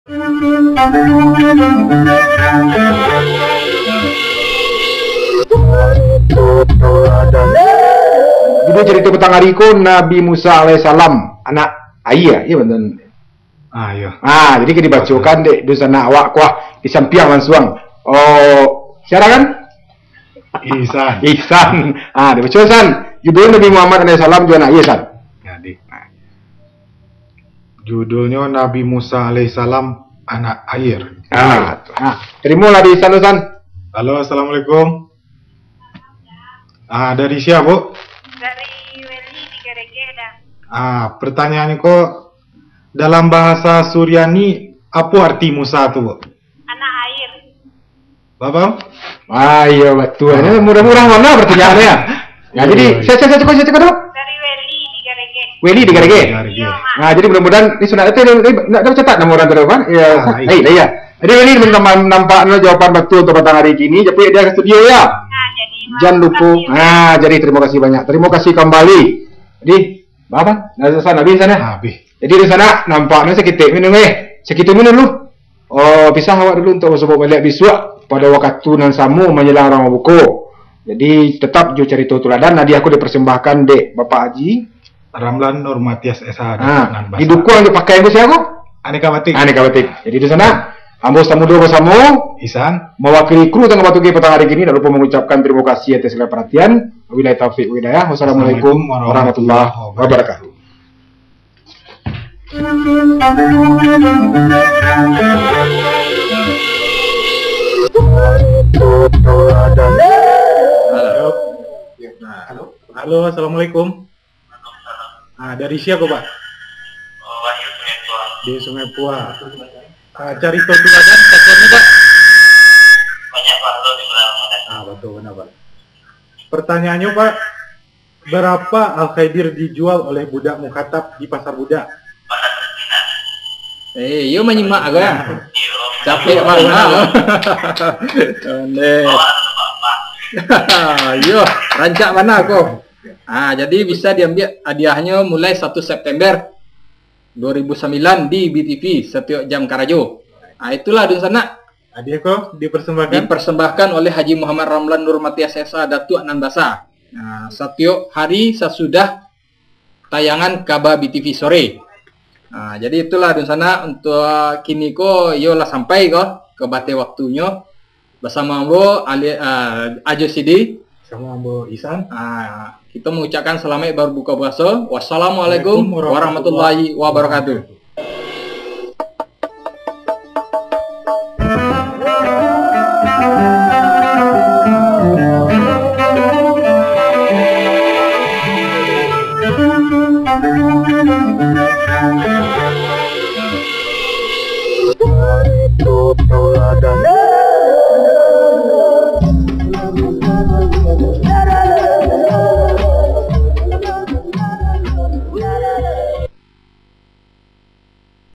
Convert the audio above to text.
Judul cerita petang hari ko Nabi Musa alaihissalam anak ayah, iya betul. Iya. Jadi kita dibacakan dek di sana awak kuah di samping langsung. Oh, siapa kan? Ihsan. Dibaca san. Judul Nabi Muhammad alaihissalam juga anak ayah san. Jadi, judulnya Nabi Musa alaihissalam anak air. Terimalah di sana san. Halo, assalamualaikum. Dari siapa, Bu? Dari Weli di Geregeda. Pertanyaan kok dalam bahasa Suryani apa arti Musa tuh, Bu? Anak air. Bapak? Iya betul. Ini murah-murah mana pertanyaannya? Nah, jadi saya cek dulu. Dari Weli di Gerege. Weli di Garege. Iya, Mak. Nah, jadi mudah-mudahan ini sudah itu nak catat nama orang terdepan. Iya. Iya. Jadi Weli nampak jawaban betul untuk petang hari ini. Jadi dia ke studio ya. Jadi Jangan lupa. Jadi terima kasih banyak. Terima kasih kembali. Jadi, Bapak, dari sana habis sana. Habis. Jadi di sana nampaknya sekitar minum sekitar minum dulu. Pisah awak dulu untuk masuk balik besok pada waktu nan samu menjelang orang buku. Jadi tetap jo cerita tuladan. Nadi aku dipersembahkan dek Bapak Haji Ramlan Nur Matias SH. didukung yang dipakai aku siapa? Aneka Batik. Jadi di sana Ambo Samudro bersama Ihsan. mewakili kru tengah batu petang hari ini. Dan lupa mengucapkan terima kasih atas segala perhatian. Wabillahi taufiq wal hidayah. Wassalamualaikum warahmatullahi wabarakatuh. Halo, assalamualaikum. Dari siapa, Pak? Wahyu Sungai Tua. Di Sungai Pua. Cari tuladan tekornya, Pak. Banyak fakta di bulan Ramadan. Betul, benar, Pak. Pertanyaannya, Pak, berapa Al-Khaidir dijual oleh budak Mukhatab di pasar budak? Pada Kristina. Yo menyimak aku ya. Iyo. Capek mana? Bawaan Bapak. Yo, rancak mana aku? Jadi bisa diambil hadiahnya mulai 1 September 2009 di BTV setiap jam Karajo. Itulah di sana. Hadiah kok dipersembahkan? Dipersembahkan oleh Haji Muhammad Ramlan Nur Matias SH Datuk Anambasa. Setiap hari sesudah tayangan Kabar BTV sore. Jadi itulah di sana untuk kini ko yolah sampai ko ke bate waktunya bersama Ambo Ajo Sidi Sama Ambo Ihsan. Kita mengucapkan selamat berbuka puasa. Wassalamualaikum warahmatullahi wabarakatuh.